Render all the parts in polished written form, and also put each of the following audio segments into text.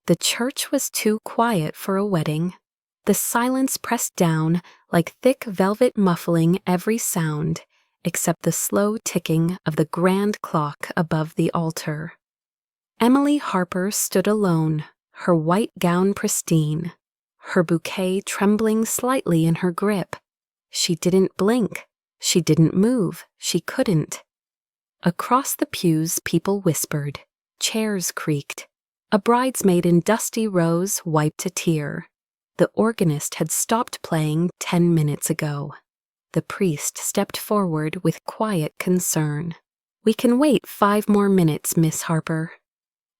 The church was too quiet for a wedding. The silence pressed down like thick velvet, muffling every sound except the slow ticking of the grand clock above the altar. Emily Harper stood alone, her white gown pristine, her bouquet trembling slightly in her grip. She didn't blink. She didn't move. She couldn't. Across the pews, people whispered. Chairs creaked. A bridesmaid in dusty rows wiped a tear. The organist had stopped playing 10 minutes ago. The priest stepped forward with quiet concern. "We can wait 5 more minutes, Miss Harper."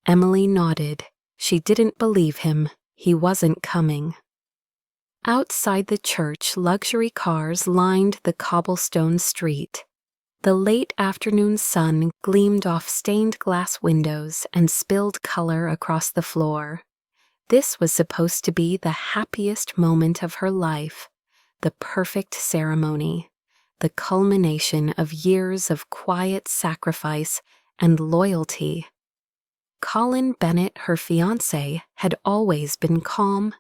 Emily nodded. She didn't believe him. He wasn't coming. Outside the church, luxury cars lined the cobblestone street. The late afternoon sun gleamed off stained glass windows and spilled color across the floor. This was supposed to be the happiest moment of her life, the perfect ceremony, the culmination of years of quiet sacrifice and loyalty. Colin Bennett, her fiancé, had always been calm,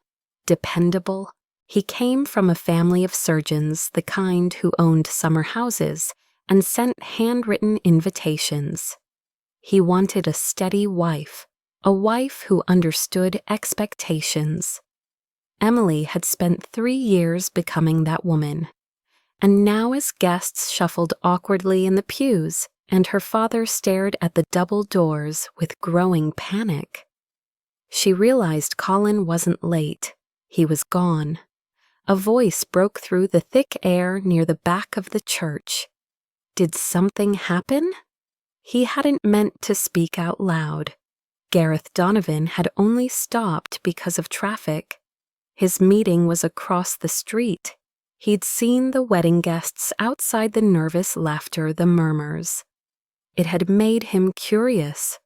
dependable. He came from a family of surgeons, the kind who owned summer houses and sent handwritten invitations. He wanted a steady wife, a wife who understood expectations. Emily had spent 3 years becoming that woman, and now as guests shuffled awkwardly in the pews and her father stared at the double doors with growing panic, she realized Colin wasn't late. He was gone. A voice broke through the thick air near the back of the church. Did something happen? He hadn't meant to speak out loud. Gareth Donovan had only stopped because of traffic. His meeting was across the street. He'd seen the wedding guests outside, the nervous laughter, the murmurs. It had made him curious.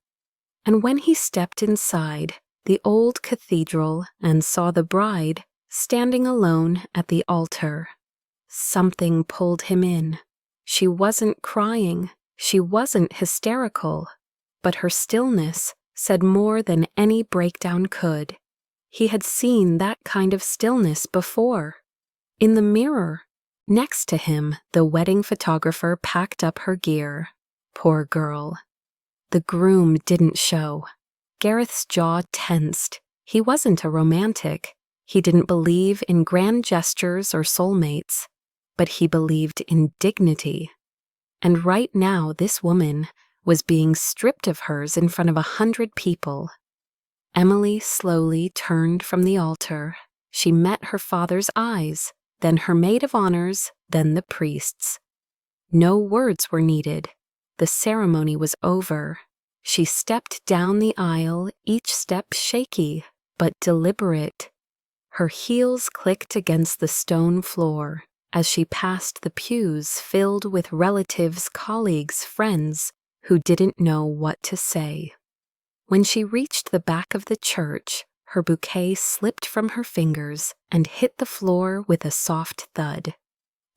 And when he stepped inside the old cathedral and saw the bride standing alone at the altar, something pulled him in. She wasn't crying. She wasn't hysterical. But her stillness said more than any breakdown could. He had seen that kind of stillness before. In the mirror. Next to him, the wedding photographer packed up her gear. Poor girl. The groom didn't show. Gareth's jaw tensed. He wasn't a romantic. He didn't believe in grand gestures or soulmates, but he believed in dignity. And right now, this woman was being stripped of hers in front of 100 people. Emily slowly turned from the altar. She met her father's eyes, then her maid of honors, then the priest's. No words were needed. The ceremony was over. She stepped down the aisle, each step shaky, but deliberate. Her heels clicked against the stone floor as she passed the pews filled with relatives, colleagues, friends who didn't know what to say. When she reached the back of the church, her bouquet slipped from her fingers and hit the floor with a soft thud.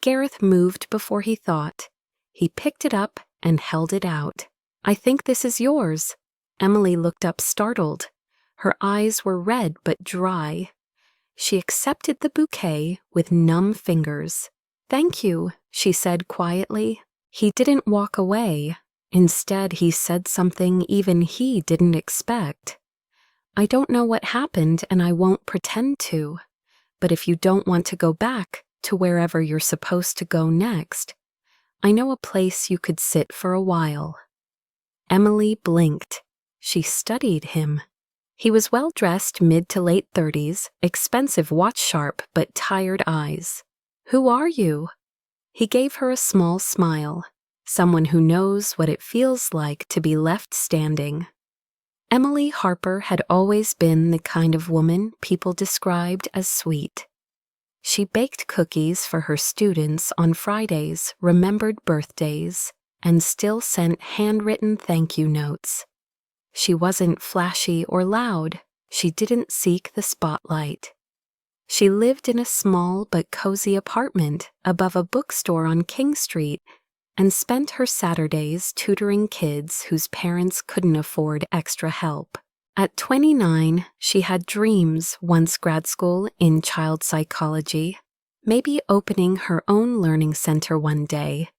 Gareth moved before he thought. He picked it up and held it out. "I think this is yours." Emily looked up startled. Her eyes were red but dry. She accepted the bouquet with numb fingers. "Thank you," she said quietly. He didn't walk away. Instead, he said something even he didn't expect. "I don't know what happened, and I won't pretend to. But if you don't want to go back to wherever you're supposed to go next, I know a place you could sit for a while." Emily blinked. She studied him. He was well-dressed, mid to late 30s, expensive watch, sharp but tired eyes. "Who are you?" He gave her a small smile. Someone who knows what it feels like to be left standing. Emily Harper had always been the kind of woman people described as sweet. She baked cookies for her students on Fridays, remembered birthdays, and still sent handwritten thank you notes. She wasn't flashy or loud. She didn't seek the spotlight. She lived in a small but cozy apartment above a bookstore on King Street and spent her Saturdays tutoring kids whose parents couldn't afford extra help. At 29, she had dreams once grad school in child psychology, maybe opening her own learning center one day.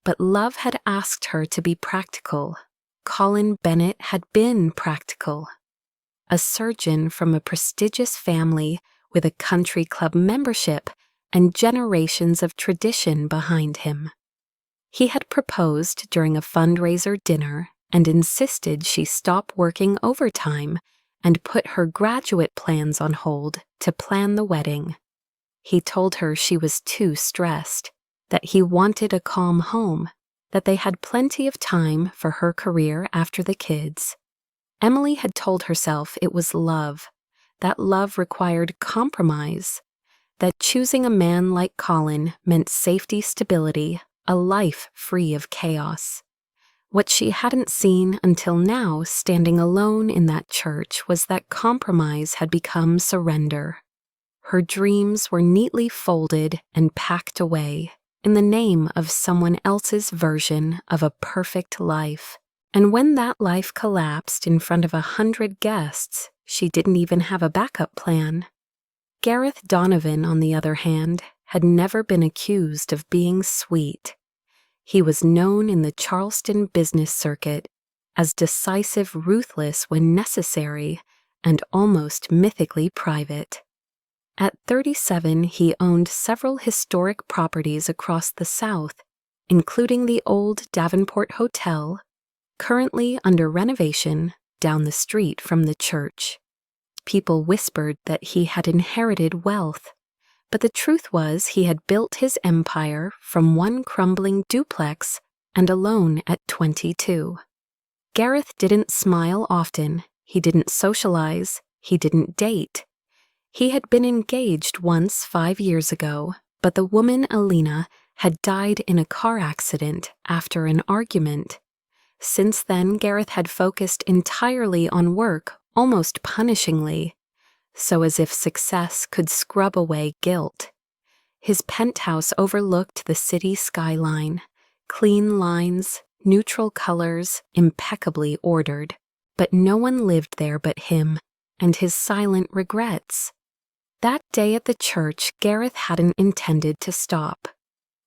But love had asked her to be practical. Colin Bennett had been practical. A surgeon from a prestigious family with a country club membership and generations of tradition behind him. He had proposed during a fundraiser dinner and insisted she stop working overtime and put her graduate plans on hold to plan the wedding. He told her she was too stressed, that he wanted a calm home, that they had plenty of time for her career after the kids. Emily had told herself it was love, that love required compromise, that choosing a man like Colin meant safety, stability, a life free of chaos. What she hadn't seen until now, standing alone in that church, was that compromise had become surrender. Her dreams were neatly folded and packed away in the name of someone else's version of a perfect life. And when that life collapsed in front of 100 guests, she didn't even have a backup plan. Gareth Donovan, on the other hand, had never been accused of being sweet. He was known in the Charleston business circuit as decisive, ruthless when necessary, and almost mythically private. At 37, he owned several historic properties across the South, including the old Davenport Hotel, currently under renovation down the street from the church. People whispered that he had inherited wealth, but the truth was he had built his empire from one crumbling duplex and alone at 22. Gareth didn't smile often, he didn't socialize, he didn't date. He had been engaged once 5 years ago, but the woman Alina had died in a car accident after an argument. Since then, Gareth had focused entirely on work, almost punishingly, so as if success could scrub away guilt. His penthouse overlooked the city skyline, clean lines, neutral colors, impeccably ordered, but no one lived there but him and his silent regrets. That day at the church, Gareth hadn't intended to stop.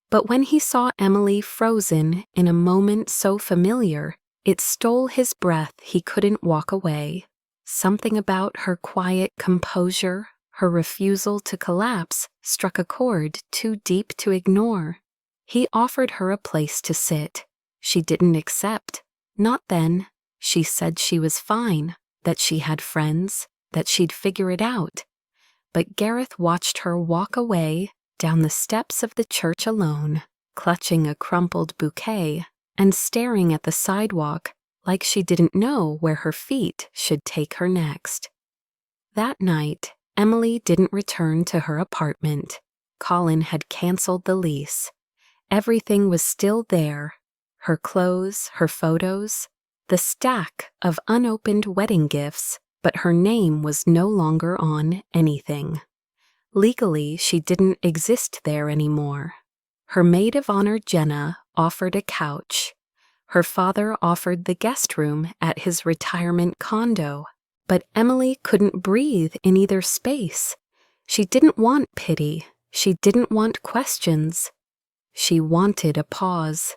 But when he saw Emily frozen in a moment so familiar, it stole his breath. He couldn't walk away. Something about her quiet composure, her refusal to collapse, struck a chord too deep to ignore. He offered her a place to sit. She didn't accept. Not then. She said she was fine, that she had friends, that she'd figure it out. But Gareth watched her walk away down the steps of the church alone, clutching a crumpled bouquet and staring at the sidewalk like she didn't know where her feet should take her next. That night, Emily didn't return to her apartment. Colin had canceled the lease. Everything was still there. Her clothes, her photos, the stack of unopened wedding gifts, but her name was no longer on anything. Legally, she didn't exist there anymore. Her maid of honor, Jenna, offered a couch. Her father offered the guest room at his retirement condo, but Emily couldn't breathe in either space. She didn't want pity. She didn't want questions. She wanted a pause.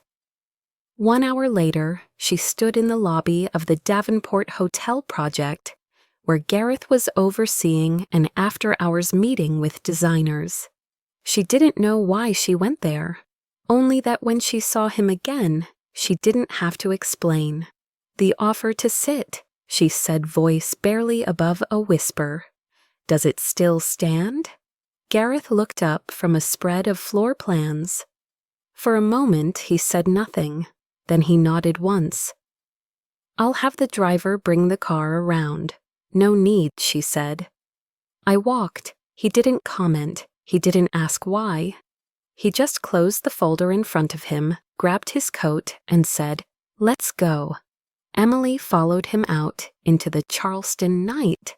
1 hour later, she stood in the lobby of the Davenport Hotel project, where Gareth was overseeing an after-hours meeting with designers. She didn't know why she went there, only that when she saw him again, she didn't have to explain. The offer to sit, she said, voice barely above a whisper. Does it still stand? Gareth looked up from a spread of floor plans. For a moment, he said nothing. Then he nodded once. I'll have the driver bring the car around. No need, she said. I walked. He didn't comment. He didn't ask why. He just closed the folder in front of him, grabbed his coat, and said, Let's go. Emily followed him out into the Charleston night,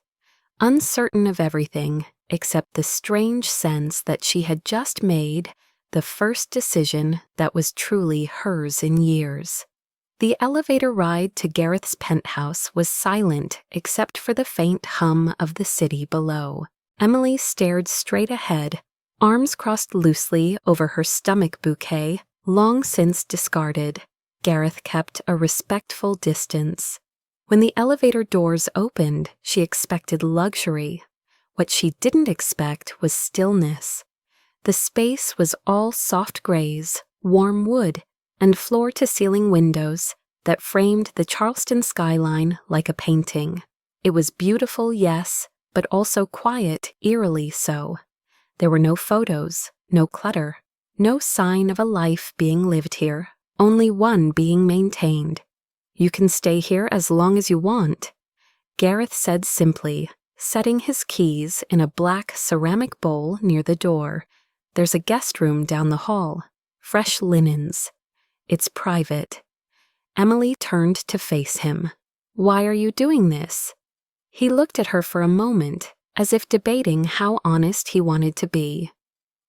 uncertain of everything except the strange sense that she had just made the first decision that was truly hers in years. The elevator ride to Gareth's penthouse was silent except for the faint hum of the city below. Emily stared straight ahead, arms crossed loosely over her stomach bouquet, long since discarded. Gareth kept a respectful distance. When the elevator doors opened, she expected luxury. What she didn't expect was stillness. The space was all soft grays, warm wood, and floor-to-ceiling windows that framed the Charleston skyline like a painting. It was beautiful, yes, but also quiet, eerily so. There were no photos, no clutter, no sign of a life being lived here, only one being maintained. "You can stay here as long as you want," Gareth said simply, setting his keys in a black ceramic bowl near the door. "There's a guest room down the hall. Fresh linens. It's private." Emily turned to face him. "Why are you doing this?" He looked at her for a moment, as if debating how honest he wanted to be.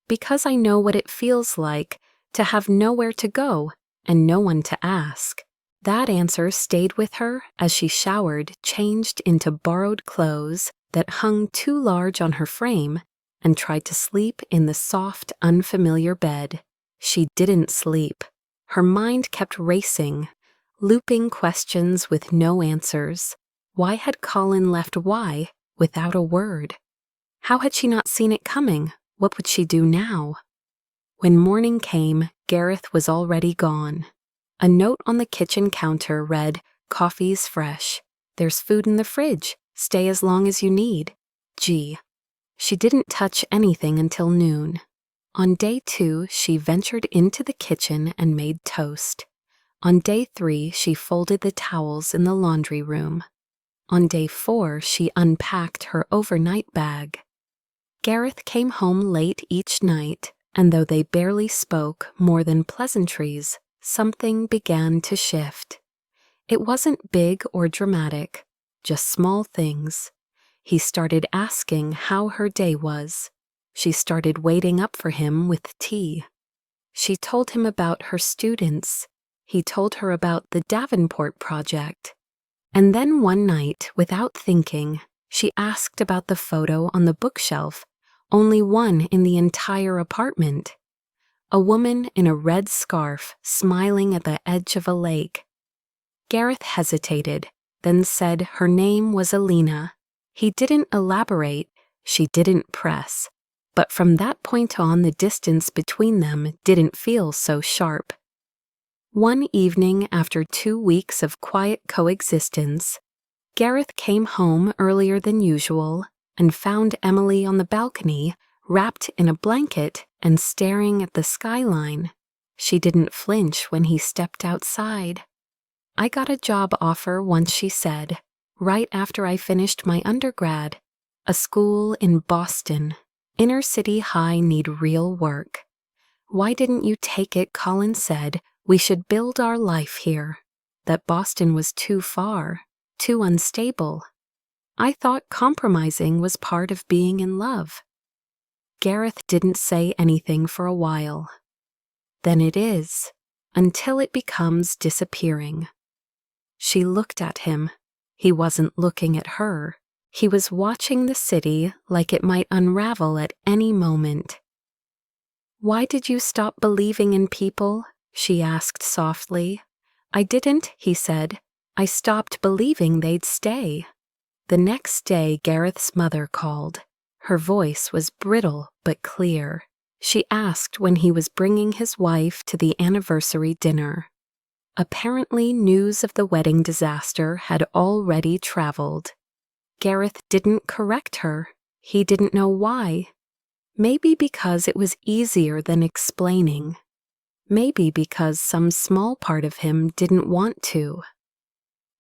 "Because I know what it feels like to have nowhere to go and no one to ask." That answer stayed with her as she showered, changed into borrowed clothes that hung too large on her frame, and tried to sleep in the soft, unfamiliar bed. She didn't sleep. Her mind kept racing, looping questions with no answers. Why had Colin left Why without a word? How had she not seen it coming? What would she do now? When morning came, Gareth was already gone. A note on the kitchen counter read, "Coffee's fresh. There's food in the fridge. Stay as long as you need. G." She didn't touch anything until noon. On day 2, she ventured into the kitchen and made toast. On day 3, she folded the towels in the laundry room. On day 4, she unpacked her overnight bag. Gareth came home late each night, and though they barely spoke more than pleasantries, something began to shift. It wasn't big or dramatic, just small things. He started asking how her day was. She started waiting up for him with tea. She told him about her students. He told her about the Davenport project. And then one night, without thinking, she asked about the photo on the bookshelf, only one in the entire apartment. A woman in a red scarf smiling at the edge of a lake. Gareth hesitated, then said her name was Alina. He didn't elaborate, she didn't press, but from that point on the distance between them didn't feel so sharp. One evening after 2 weeks of quiet coexistence, Gareth came home earlier than usual and found Emily on the balcony, wrapped in a blanket and staring at the skyline. She didn't flinch when he stepped outside. "I got a job offer once," she said, "right after I finished my undergrad. A school in Boston. Inner city high need real work." "Why didn't you take it?" Colin said. "We should build our life here." That Boston was too far, too unstable. "I thought compromising was part of being in love." Gareth didn't say anything for a while. "Then it is, until it becomes disappearing." She looked at him. He wasn't looking at her. He was watching the city like it might unravel at any moment. "Why did you stop believing in people?" she asked softly. "I didn't," he said. "I stopped believing they'd stay." The next day, Gareth's mother called. Her voice was brittle but clear. She asked when he was bringing his wife to the anniversary dinner. Apparently, news of the wedding disaster had already traveled. Gareth didn't correct her. He didn't know why. Maybe because it was easier than explaining. Maybe because some small part of him didn't want to.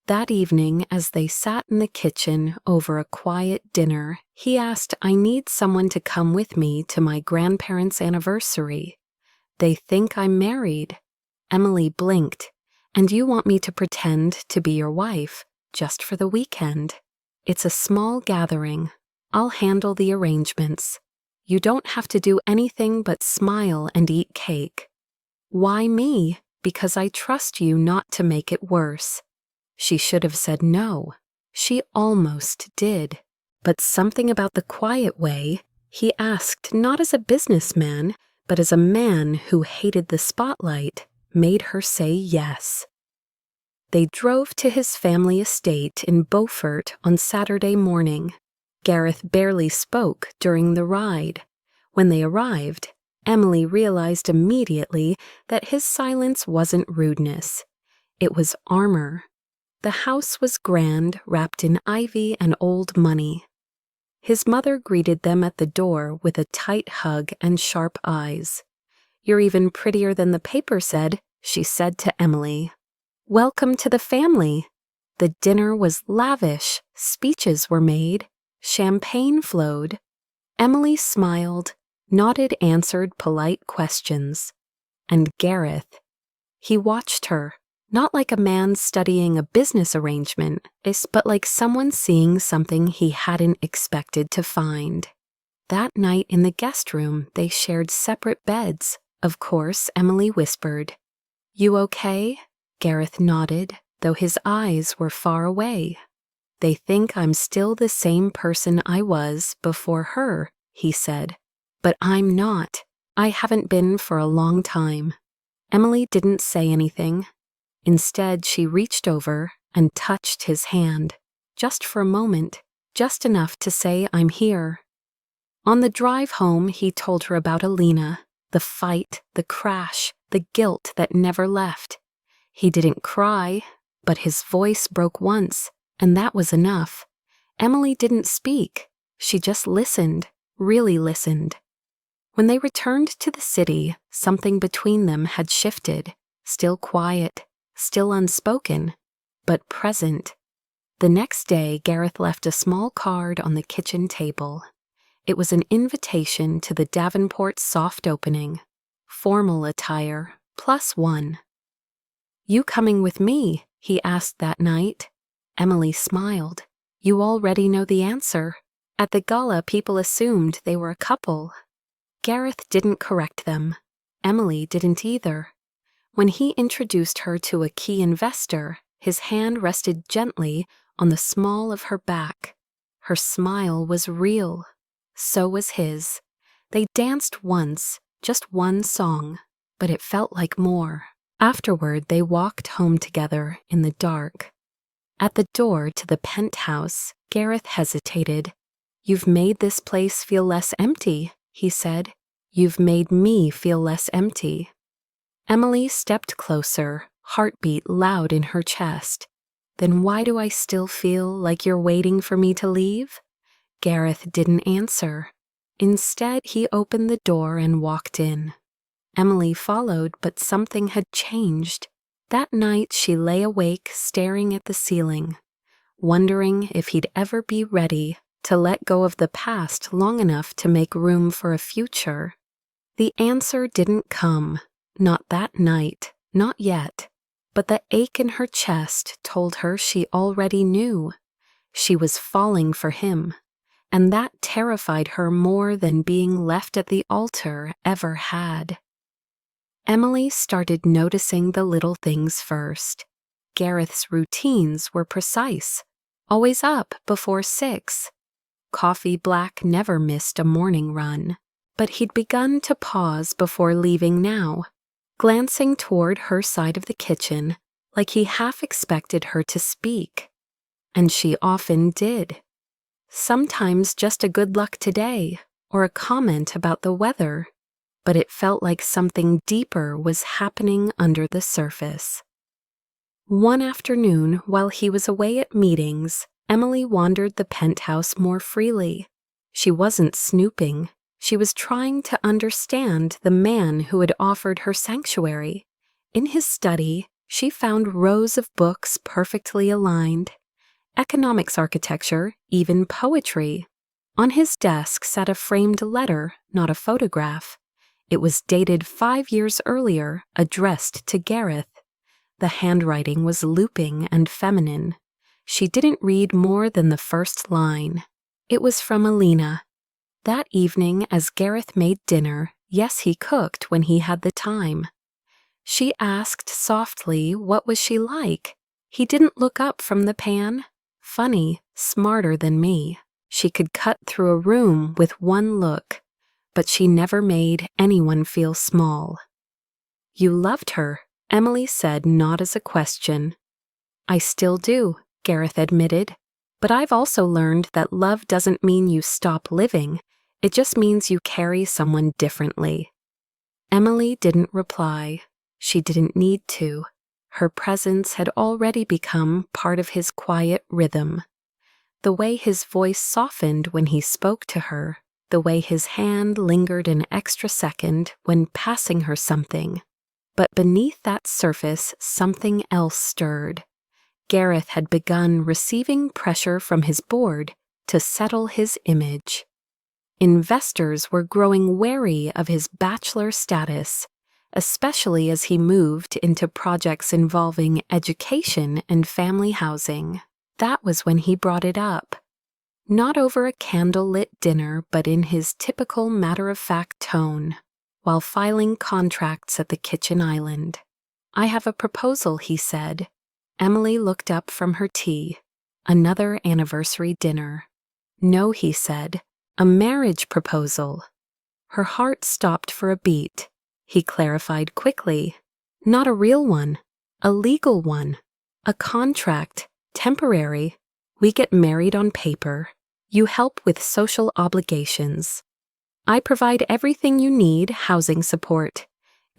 That evening, as they sat in the kitchen over a quiet dinner, he asked, "I need someone to come with me to my grandparents' anniversary. They think I'm married." Emily blinked. "And you want me to pretend to be your wife, just for the weekend? It's a small gathering. I'll handle the arrangements. You don't have to do anything but smile and eat cake." "Why me?" because I trust you not to make it worse." She should have said no. She almost did. But something about the quiet way he asked, not as a businessman, but as a man who hated the spotlight, made her say yes. They drove to his family estate in Beaufort on Saturday morning. Gareth barely spoke during the ride. When they arrived, Emily realized immediately that his silence wasn't rudeness. It was armor. The house was grand, wrapped in ivy and old money. His mother greeted them at the door with a tight hug and sharp eyes. "You're even prettier than the paper said," she said to Emily. "Welcome to the family." The dinner was lavish, speeches were made, champagne flowed. Emily smiled, nodded, answered polite questions. And Gareth, he watched her, not like a man studying a business arrangement, but like someone seeing something he hadn't expected to find. That night in the guest room, they shared separate beds. Of course, Emily whispered, "You okay?" Gareth nodded, though his eyes were far away. "They think I'm still the same person I was before her," he said. "But I'm not. I haven't been for a long time." Emily didn't say anything. Instead, she reached over and touched his hand, just for a moment, just enough to say, "I'm here." On the drive home, he told her about Alina, the fight, the crash, the guilt that never left. He didn't cry, but his voice broke once, and that was enough. Emily didn't speak. She just listened, really listened. When they returned to the city, something between them had shifted, still quiet, still unspoken, but present. The next day, Gareth left a small card on the kitchen table. It was an invitation to the Davenport soft opening. Formal attire, +1. "You coming with me?" he asked that night. Emily smiled. "You already know the answer." At the gala, people assumed they were a couple. Gareth didn't correct them. Emily didn't either. When he introduced her to a key investor, his hand rested gently on the small of her back. Her smile was real. So was his. They danced once, just one song, but it felt like more. Afterward, they walked home together in the dark. At the door to the penthouse, Gareth hesitated. "You've made this place feel less empty," he said. "You've made me feel less empty." Emily stepped closer, heartbeat loud in her chest. "Then why do I still feel like you're waiting for me to leave?" Gareth didn't answer. Instead, he opened the door and walked in. Emily followed, but something had changed. That night, she lay awake, staring at the ceiling, wondering if he'd ever be ready to let go of the past long enough to make room for a future. The answer didn't come. Not that night, not yet. But the ache in her chest told her she already knew. She was falling for him, and that terrified her more than being left at the altar ever had. Emily started noticing the little things first. Gareth's routines were precise, always up before 6. Coffee black never missed a morning run, but he'd begun to pause before leaving now, glancing toward her side of the kitchen like he half expected her to speak. And she often did. Sometimes just a good luck today, or a comment about the weather, but it felt like something deeper was happening under the surface. One afternoon, while he was away at meetings, Emily wandered the penthouse more freely. She wasn't snooping. She was trying to understand the man who had offered her sanctuary. In his study, she found rows of books perfectly aligned. Economics architecture, even poetry. On his desk sat a framed letter, not a photograph. It was dated 5 years earlier, addressed to Gareth. The handwriting was looping and feminine. She didn't read more than the first line. It was from Alina. That evening, as Gareth made dinner, yes, he cooked when he had the time. She asked softly what was she like. He didn't look up from the pan. Funny, smarter than me. She could cut through a room with one look, but she never made anyone feel small. You loved her, Emily said, not as a question. I still do, Gareth admitted, but I've also learned that love doesn't mean you stop living, it just means you carry someone differently. Emily didn't reply. She didn't need to. Her presence had already become part of his quiet rhythm. The way his voice softened when he spoke to her, the way his hand lingered an extra second when passing her something. But beneath that surface, something else stirred. Gareth had begun receiving pressure from his board to settle his image. Investors were growing wary of his bachelor status, especially as he moved into projects involving education and family housing. That was when he brought it up. Not over a candle-lit dinner, but in his typical matter-of-fact tone, while filing contracts at the kitchen island. I have a proposal, he said. Emily looked up from her tea. Another anniversary dinner. No, he said. A marriage proposal. Her heart stopped for a beat. He clarified quickly. Not a real one. A legal one. A contract. Temporary. We get married on paper. You help with social obligations. I provide everything you need, housing support.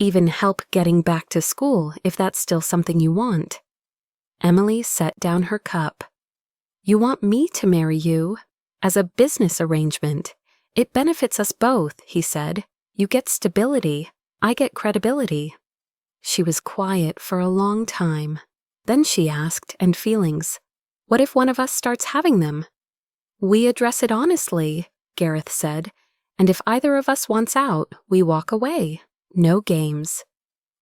Even help getting back to school if that's still something you want. Emily set down her cup. You want me to marry you? As a business arrangement. It benefits us both, he said. You get stability. I get credibility. She was quiet for a long time. Then she asked, and feelings. What if one of us starts having them? We address it honestly, Gareth said, and if either of us wants out, we walk away. No games.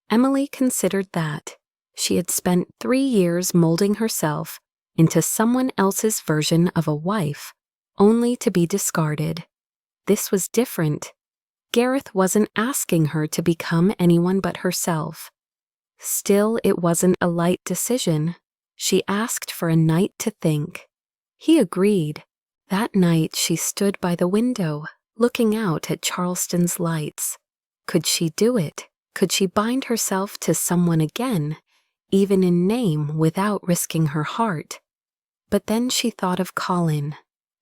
Emily considered that. She had spent 3 years molding herself into someone else's version of a wife, only to be discarded. This was different. Gareth wasn't asking her to become anyone but herself. Still, it wasn't a light decision. She asked for a night to think. He agreed. That night she stood by the window, looking out at Charleston's lights. Could she do it? Could she bind herself to someone again, even in name, without risking her heart? But then she thought of Colin,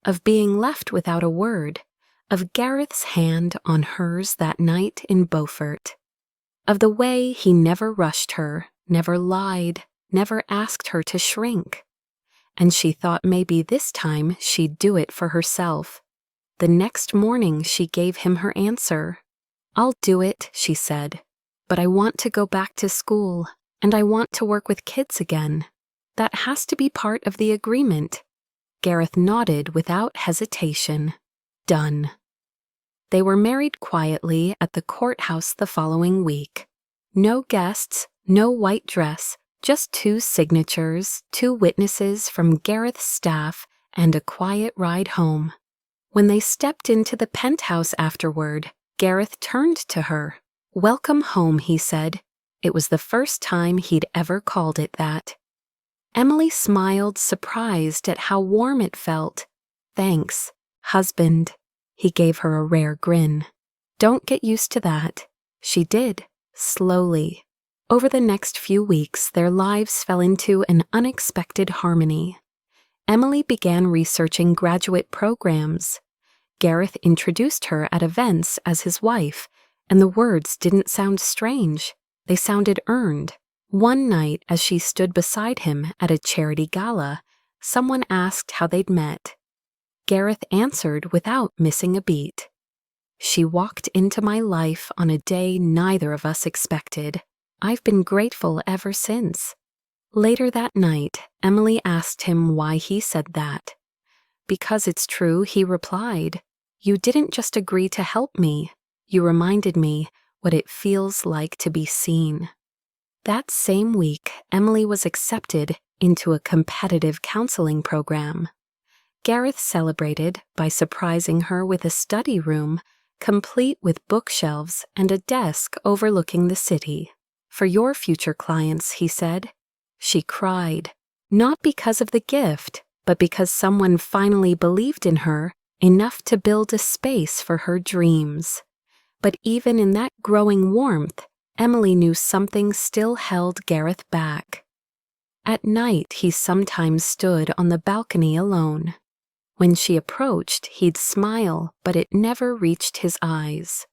of being left without a word, of Gareth's hand on hers that night in Beaufort, of the way he never rushed her, never lied, never asked her to shrink. And she thought maybe this time she'd do it for herself. The next morning she gave him her answer. I'll do it, she said, but I want to go back to school, and I want to work with kids again. That has to be part of the agreement. Gareth nodded without hesitation. Done. They were married quietly at the courthouse the following week. No guests, no white dress, just 2 signatures, 2 witnesses from Gareth's staff, and a quiet ride home. When they stepped into the penthouse afterward, Gareth turned to her. Welcome home, he said. It was the first time he'd ever called it that. Emily smiled, surprised at how warm it felt. Thanks, husband. He gave her a rare grin. Don't get used to that. She did, slowly. Over the next few weeks, their lives fell into an unexpected harmony. Emily began researching graduate programs. Gareth introduced her at events as his wife, and the words didn't sound strange. They sounded earned. One night, as she stood beside him at a charity gala, someone asked how they'd met. Gareth answered without missing a beat. She walked into my life on a day neither of us expected. I've been grateful ever since. Later that night, Emily asked him why he said that. Because it's true, he replied. You didn't just agree to help me. You reminded me what it feels like to be seen. That same week, Emily was accepted into a competitive counseling program. Gareth celebrated by surprising her with a study room, complete with bookshelves and a desk overlooking the city. for your future clients, he said. She cried, not because of the gift, but because someone finally believed in her enough to build a space for her dreams. But even in that growing warmth, Emily knew something still held Gareth back. At night, he sometimes stood on the balcony alone. When she approached, he'd smile, but it never reached his eyes.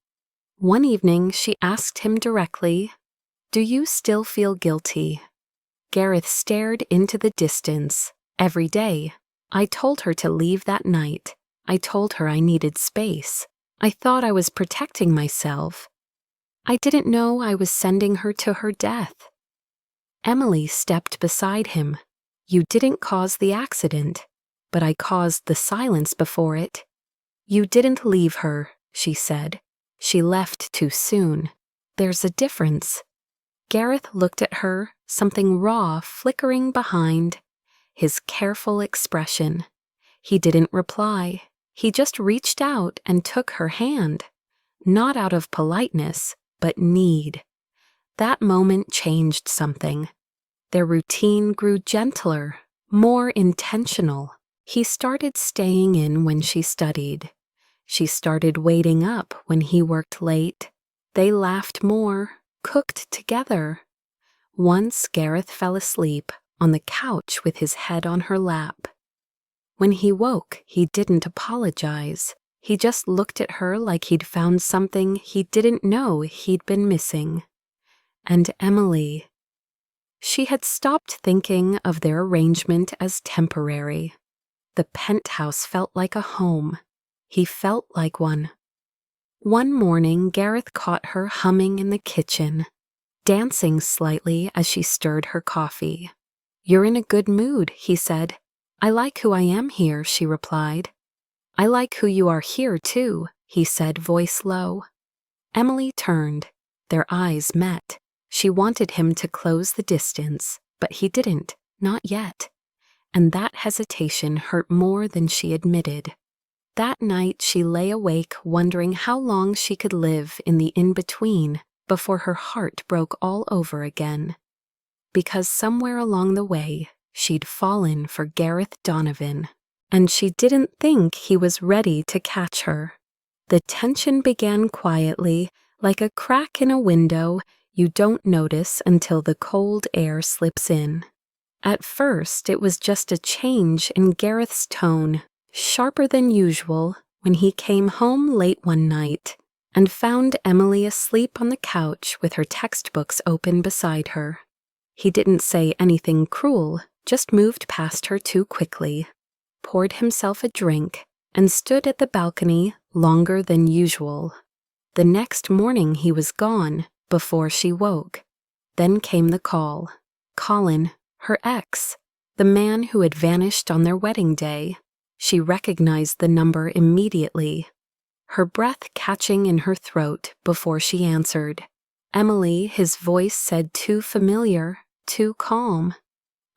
One evening, she asked him directly, "Do you still feel guilty?" Gareth stared into the distance. "Every day. I told her to leave that night. I told her I needed space. I thought I was protecting myself. I didn't know I was sending her to her death." Emily stepped beside him. "You didn't cause the accident, but I caused the silence before it." "You didn't leave her," she said. "She left too soon. There's a difference." Gareth looked at her, something raw flickering behind his careful expression. He didn't reply. He just reached out and took her hand, not out of politeness, but need. That moment changed something. Their routine grew gentler, more intentional. He started staying in when she studied. She started waiting up when he worked late. They laughed more, cooked together. Once Gareth fell asleep on the couch with his head on her lap. When he woke, he didn't apologize. He just looked at her like he'd found something he didn't know he'd been missing. And Emily. She had stopped thinking of their arrangement as temporary. The penthouse felt like a home. He felt like one. One morning, Gareth caught her humming in the kitchen, dancing slightly as she stirred her coffee. "You're in a good mood," he said. "I like who I am here," she replied. "I like who you are here, too," he said, voice low. Emily turned. Their eyes met. She wanted him to close the distance, but he didn't, not yet. And that hesitation hurt more than she admitted. That night she lay awake wondering how long she could live in the in-between before her heart broke all over again. Because somewhere along the way, she'd fallen for Gareth Donovan, and she didn't think he was ready to catch her. The tension began quietly, like a crack in a window you don't notice until the cold air slips in. At first, it was just a change in Gareth's tone, sharper than usual, when he came home late one night and found Emily asleep on the couch with her textbooks open beside her. He didn't say anything cruel, just moved past her too quickly, poured himself a drink, and stood at the balcony longer than usual. The next morning he was gone, before she woke. Then came the call. Colin, her ex, the man who had vanished on their wedding day. She recognized the number immediately, her breath catching in her throat before she answered. "Emily," his voice said, too familiar, too calm.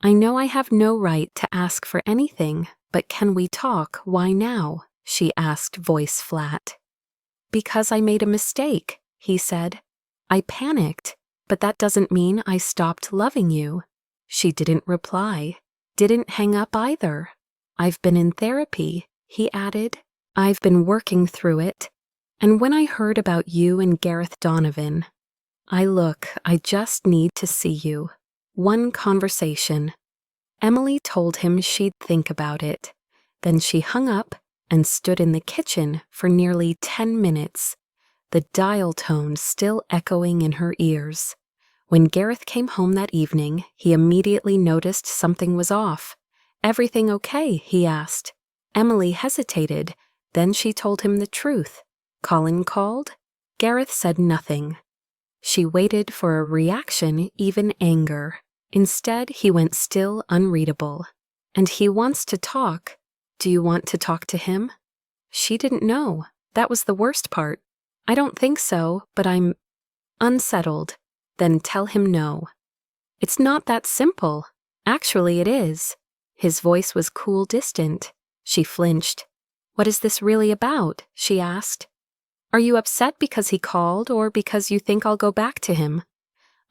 "I know I have no right to ask for anything, but can we talk? Why now?" she asked, voice flat. "Because I made a mistake," he said. "I panicked, but that doesn't mean I stopped loving you." She didn't reply, didn't hang up either. "I've been in therapy," he added. "I've been working through it. And when I heard about you and Gareth Donovan, I just need to see you. One conversation." Emily told him she'd think about it. Then she hung up and stood in the kitchen for nearly 10 minutes, the dial tone still echoing in her ears. When Gareth came home that evening, he immediately noticed something was off. "Everything okay?" he asked. Emily hesitated. Then she told him the truth. Colin called? Gareth said nothing. She waited for a reaction, even anger. Instead, he went still, unreadable. "And he wants to talk. Do you want to talk to him?" She didn't know. That was the worst part. "I don't think so, but I'm unsettled." "Then tell him no." "It's not that simple." "Actually, it is." His voice was cool, distant. She flinched. "What is this really about?" she asked. "Are you upset because he called, or because you think I'll go back to him?"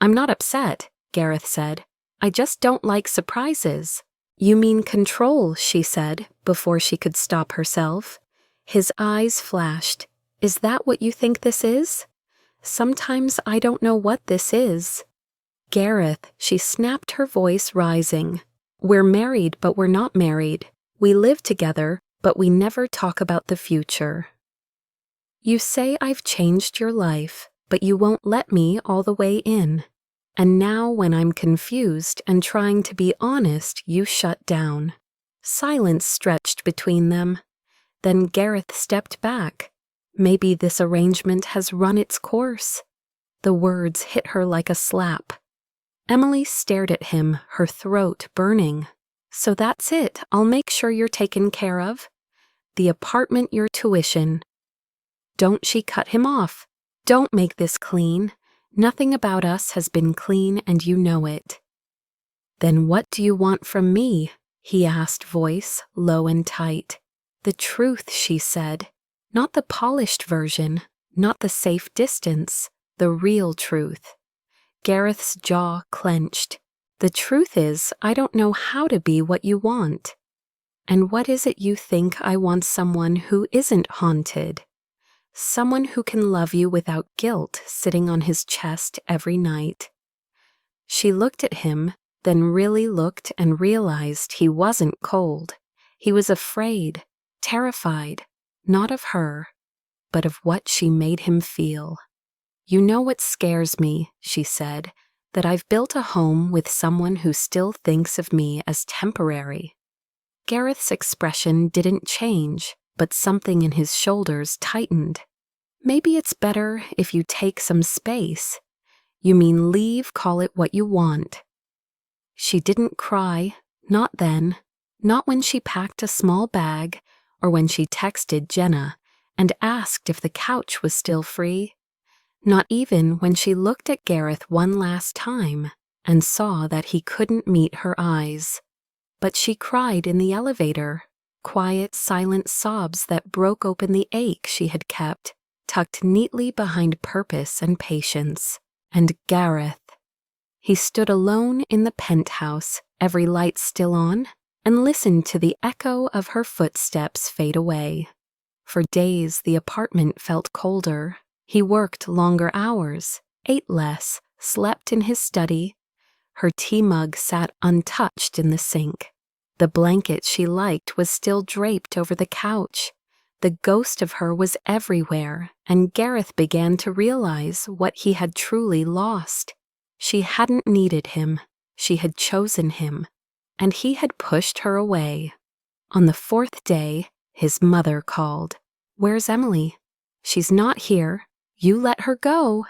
I'm not upset, Gareth said. I just don't like surprises. You mean control, she said, before she could stop herself. His eyes flashed. Is that what you think this is? Sometimes I don't know what this is. Gareth, she snapped, her voice rising. We're married, but we're not married. We live together, but we never talk about the future. You say I've changed your life, but you won't let me all the way in. And now when I'm confused and trying to be honest, you shut down. Silence stretched between them. Then Gareth stepped back. Maybe this arrangement has run its course. The words hit her like a slap. Emily stared at him, her throat burning. So that's it, I'll make sure you're taken care of. The apartment, your tuition. Don't she cut him off. Don't make this clean. Nothing about us has been clean and you know it. Then what do you want from me? He asked, voice low and tight. The truth, she said. Not the polished version, not the safe distance, the real truth. Gareth's jaw clenched. The truth is, I don't know how to be what you want. And what is it you think I want? Someone who isn't haunted. Someone who can love you without guilt sitting on his chest every night. She looked at him, then really looked and realized he wasn't cold. He was afraid, terrified, not of her, but of what she made him feel. You know what scares me, she said, that I've built a home with someone who still thinks of me as temporary. Gareth's expression didn't change, but something in his shoulders tightened. Maybe it's better if you take some space. You mean leave, call it what you want. She didn't cry, not then, not when she packed a small bag or when she texted Jenna and asked if the couch was still free. Not even when she looked at Gareth one last time and saw that he couldn't meet her eyes. But she cried in the elevator, quiet, silent sobs that broke open the ache she had kept, tucked neatly behind purpose and patience. And Gareth. He stood alone in the penthouse, every light still on, and listened to the echo of her footsteps fade away. For days the apartment felt colder. He worked longer hours, ate less, slept in his study. Her tea mug sat untouched in the sink. The blanket she liked was still draped over the couch. The ghost of her was everywhere, and Gareth began to realize what he had truly lost. She hadn't needed him. She had chosen him, and he had pushed her away. On the fourth day, his mother called. Where's Emily? She's not here. You let her go.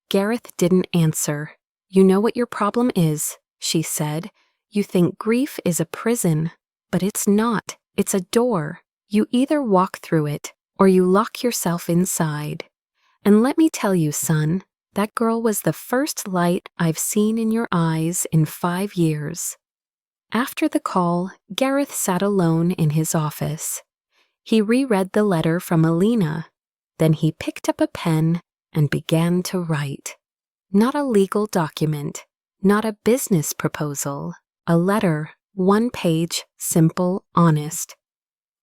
Gareth didn't answer. You know what your problem is, she said. You think grief is a prison, but it's not. It's a door. You either walk through it or you lock yourself inside. And let me tell you, son, that girl was the first light I've seen in your eyes in 5 years. After the call, Gareth sat alone in his office. He reread the letter from Alina. Then he picked up a pen and began to write. Not a legal document, not a business proposal, a letter, 1 page, simple, honest.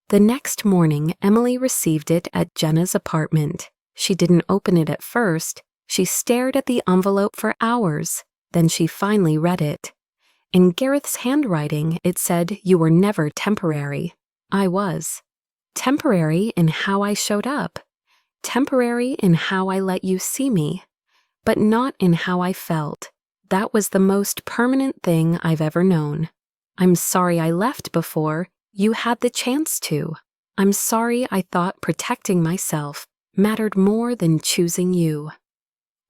The next morning, Emily received it at Jenna's apartment. She didn't open it at first. She stared at the envelope for hours. Then she finally read it. In Gareth's handwriting, it said, "You were never temporary." I was. Temporary in how I showed up. Temporary in how I let you see me. But not in how I felt. That was the most permanent thing I've ever known. I'm sorry I left before you had the chance to. I'm sorry I thought protecting myself mattered more than choosing you.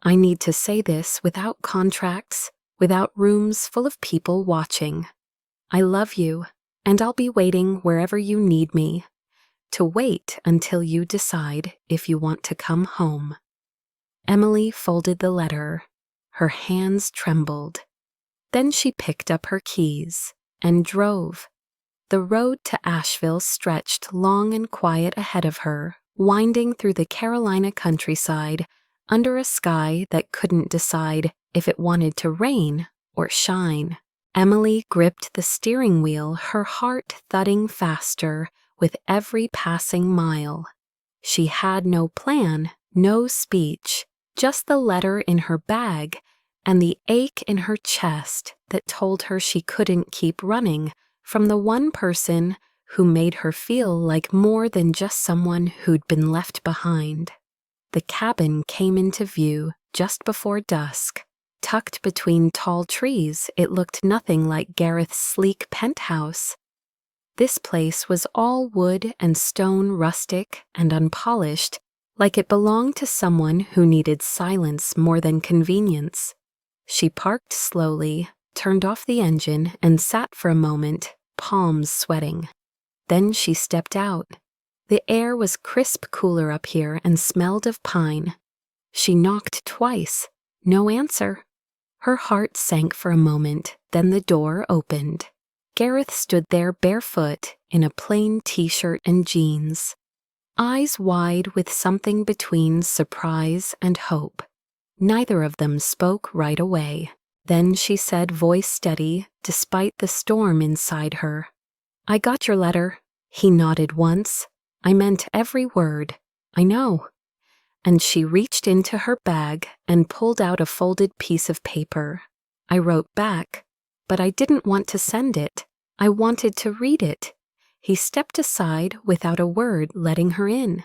I need to say this without contracts, without rooms full of people watching. I love you, and I'll be waiting wherever you need me, to wait until you decide if you want to come home. Emily folded the letter. Her hands trembled. Then she picked up her keys and drove. The road to Asheville stretched long and quiet ahead of her, winding through the Carolina countryside under a sky that couldn't decide if it wanted to rain or shine. Emily gripped the steering wheel, her heart thudding faster with every passing mile. She had no plan, no speech, just the letter in her bag and the ache in her chest that told her she couldn't keep running from the one person who made her feel like more than just someone who'd been left behind. The cabin came into view just before dusk. Tucked between tall trees, it looked nothing like Gareth's sleek penthouse. This place was all wood and stone, rustic and unpolished, like it belonged to someone who needed silence more than convenience. She parked slowly, turned off the engine, and sat for a moment, palms sweating. Then she stepped out. The air was crisp cooler up here and smelled of pine. She knocked twice. No answer. Her heart sank for a moment, then the door opened. Gareth stood there barefoot in a plain t-shirt and jeans, eyes wide with something between surprise and hope. Neither of them spoke right away. Then she said, voice steady, despite the storm inside her, "I got your letter." He nodded once. "I meant every word." "I know." And she reached into her bag and pulled out a folded piece of paper. "I wrote back, but I didn't want to send it. I wanted to read it." He stepped aside without a word, letting her in.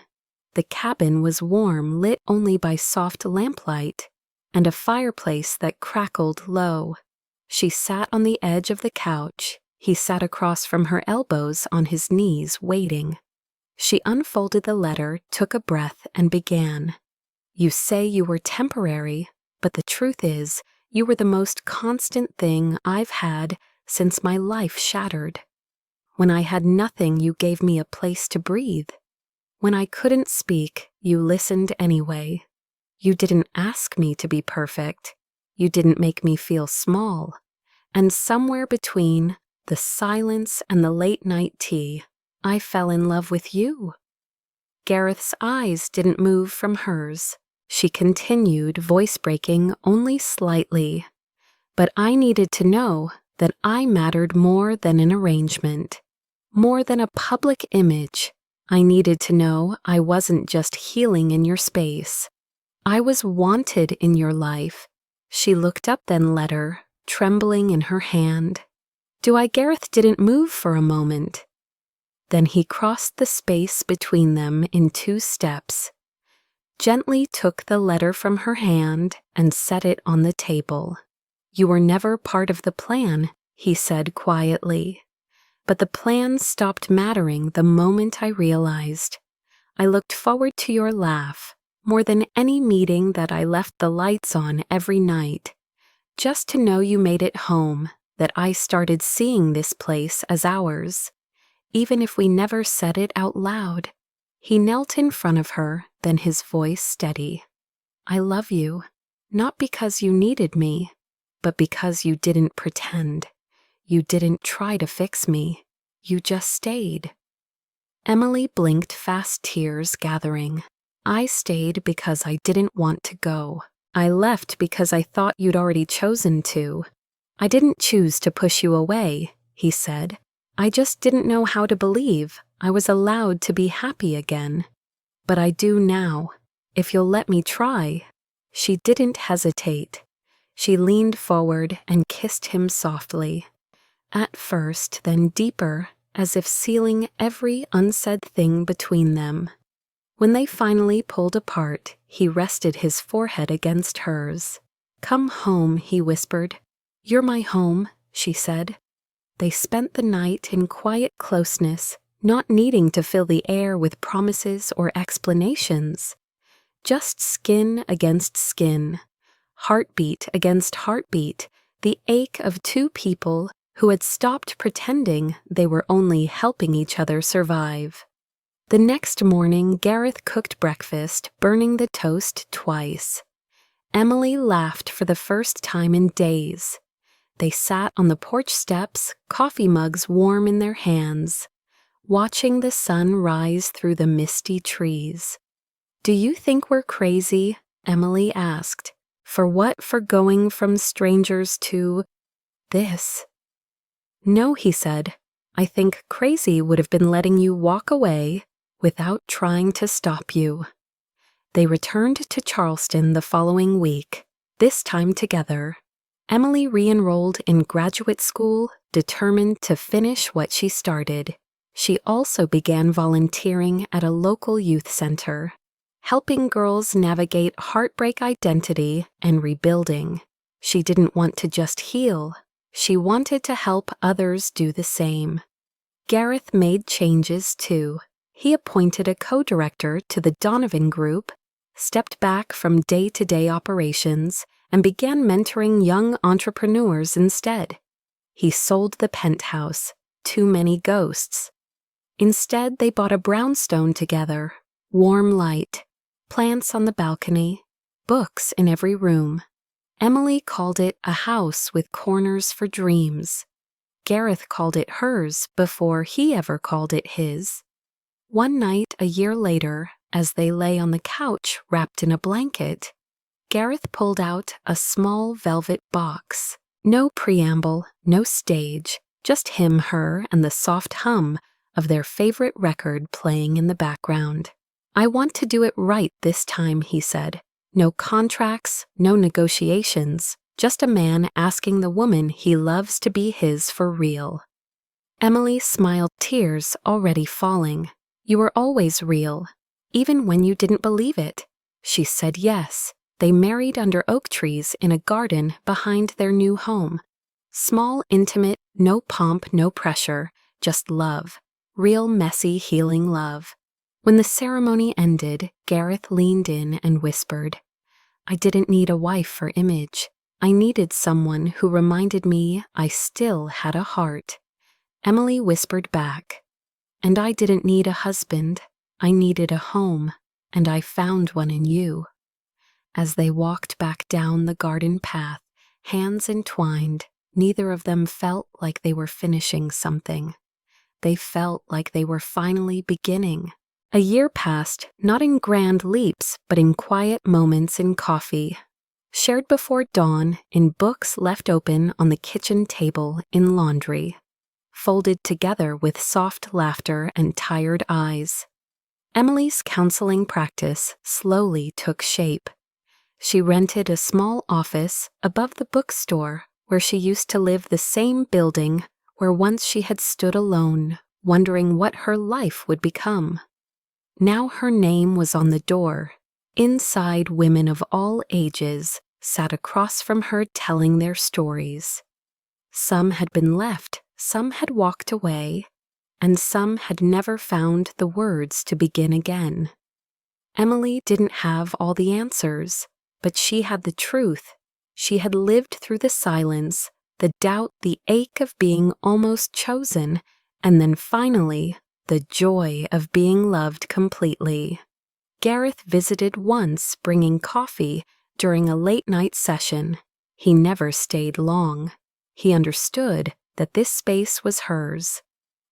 The cabin was warm, lit only by soft lamplight, and a fireplace that crackled low. She sat on the edge of the couch. He sat across from her elbows on his knees, waiting. She unfolded the letter, took a breath, and began. "You say you were temporary, but the truth is, you were the most constant thing I've had since my life shattered. When I had nothing, you gave me a place to breathe. When I couldn't speak, you listened anyway. You didn't ask me to be perfect. You didn't make me feel small. And somewhere between the silence and the late-night tea, I fell in love with you." Gareth's eyes didn't move from hers. She continued, voice breaking only slightly. "But I needed to know that I mattered more than an arrangement, more than a public image. I needed to know I wasn't just healing in your space. I was wanted in your life." She looked up, then letter, trembling in her hand. Gareth didn't move for a moment. Then he crossed the space between them in 2 steps, gently took the letter from her hand and set it on the table. "You were never part of the plan," he said quietly. "But the plan stopped mattering the moment I realized. I looked forward to your laugh more than any meeting that I left the lights on every night. Just to know you made it home, that I started seeing this place as ours, even if we never said it out loud." He knelt in front of her, then his voice steady. "I love you, not because you needed me, but because you didn't pretend. You didn't try to fix me. You just stayed." Emily blinked, fast tears gathering. "I stayed because I didn't want to go. I left because I thought you'd already chosen to. I didn't choose to push you away," he said. "I just didn't know how to believe I was allowed to be happy again. But I do now, if you'll let me try." She didn't hesitate. She leaned forward and kissed him softly. At first, then deeper, as if sealing every unsaid thing between them. When they finally pulled apart, he rested his forehead against hers. "Come home," he whispered. "You're my home," she said. They spent the night in quiet closeness, not needing to fill the air with promises or explanations. Just skin against skin, heartbeat against heartbeat, the ache of 2 people who had stopped pretending they were only helping each other survive. The next morning, Gareth cooked breakfast, burning the toast twice. Emily laughed for the first time in days. They sat on the porch steps, coffee mugs warm in their hands, watching the sun rise through the misty trees. "Do you think we're crazy?" Emily asked, For what? For going from strangers to this? No, he said. I think crazy would have been letting you walk away without trying to stop you. They returned to Charleston the following week, this time together. Emily re-enrolled in graduate school, determined to finish what she started. She also began volunteering at a local youth center, helping girls navigate heartbreak identity and rebuilding. She didn't want to just heal. She wanted to help others do the same. Gareth made changes too. He appointed a co-director to the Donovan Group, stepped back from day-to-day operations, and began mentoring young entrepreneurs instead. He sold the penthouse, Too Many Ghosts. Instead, they bought a brownstone together, warm light, plants on the balcony, books in every room. Emily called it a house with corners for dreams. Gareth called it hers before he ever called it his. One night, a year later, as they lay on the couch wrapped in a blanket, Gareth pulled out a small velvet box. No preamble, no stage, just him, her, and the soft hum of their favorite record playing in the background. I want to do it right this time, he said. No contracts, no negotiations, just a man asking the woman he loves to be his for real. Emily smiled, tears already falling. You were always real, even when you didn't believe it. She said yes. They married under oak trees in a garden behind their new home. Small, intimate, no pomp, no pressure, just love. Real, messy, healing love. When the ceremony ended, Gareth leaned in and whispered, I didn't need a wife for image. I needed someone who reminded me I still had a heart. Emily whispered back, and I didn't need a husband. I needed a home, and I found one in you. As they walked back down the garden path, hands entwined, neither of them felt like they were finishing something. They felt like they were finally beginning. A year passed, not in grand leaps, but in quiet moments in coffee, shared before dawn, in books left open on the kitchen table, in laundry, folded together with soft laughter and tired eyes. Emily's counseling practice slowly took shape. She rented a small office above the bookstore where she used to live, the same building where once she had stood alone, wondering what her life would become. Now her name was on the door. Inside, women of all ages sat across from her telling their stories. Some had been left, some had walked away, and some had never found the words to begin again. Emily didn't have all the answers, but she had the truth. She had lived through the silence, the doubt, the ache of being almost chosen, and then finally, the joy of being loved completely. Gareth visited once, bringing coffee during a late-night session. He never stayed long. He understood that this space was hers.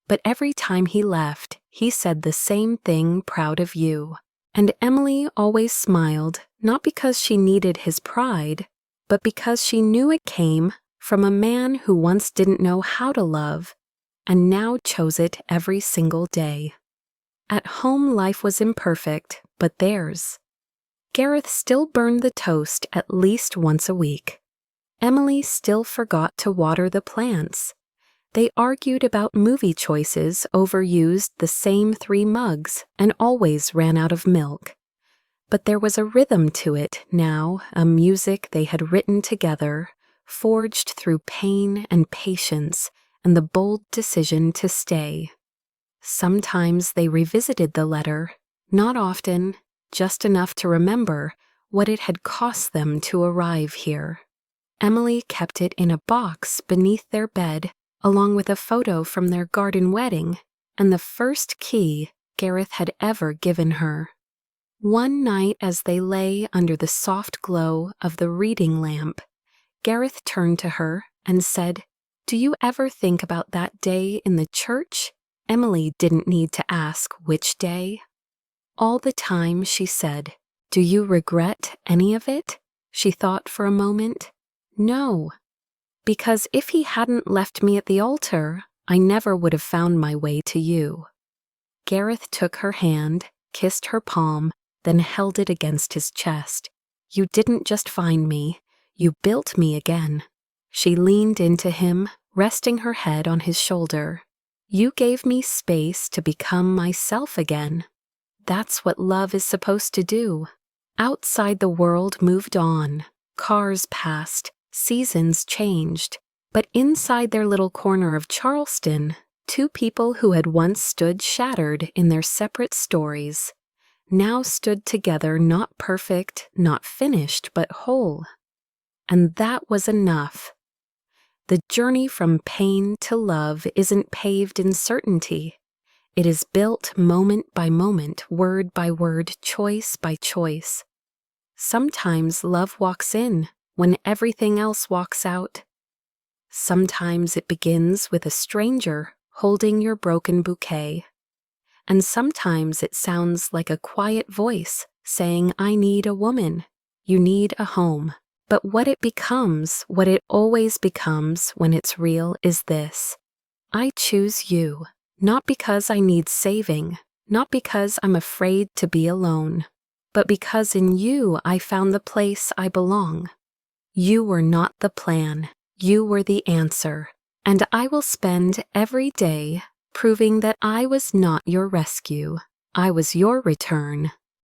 But every time he left, he said the same thing, proud of you. And Emily always smiled, not because she needed his pride, but because she knew it came from a man who once didn't know how to love, and now chose it every single day. At home, life was imperfect, but theirs. Gareth still burned the toast at least once a week. Emily still forgot to water the plants. They argued about movie choices, overused the same 3 mugs, and always ran out of milk. But there was a rhythm to it now, a music they had written together, forged through pain and patience, and the bold decision to stay. Sometimes they revisited the letter, not often, just enough to remember what it had cost them to arrive here. Emily kept it in a box beneath their bed, along with a photo from their garden wedding and the first key Gareth had ever given her. One night, as they lay under the soft glow of the reading lamp, Gareth turned to her and said, "Do you ever think about that day in the church?" Emily didn't need to ask which day. "All the time," she said. "Do you regret any of it?" She thought for a moment. No, because if he hadn't left me at the altar, I never would have found my way to you. Gareth took her hand, kissed her palm, then held it against his chest. You didn't just find me, you built me again. She leaned into him, resting her head on his shoulder. You gave me space to become myself again. That's what love is supposed to do. Outside the world moved on, cars passed, seasons changed, but inside their little corner of Charleston, two people who had once stood shattered in their separate stories now stood together, not perfect, not finished, but whole. And that was enough. The journey from pain to love isn't paved in certainty. It is built moment by moment, word by word, choice by choice. Sometimes love walks in when everything else walks out. Sometimes it begins with a stranger holding your broken bouquet. And sometimes it sounds like a quiet voice saying, I need a woman. You need a home. But what it becomes, what it always becomes when it's real, is this. I choose you, not because I need saving, not because I'm afraid to be alone, but because in you I found the place I belong. You were not the plan, you were the answer, and I will spend every day proving that I was not your rescue, I was your return.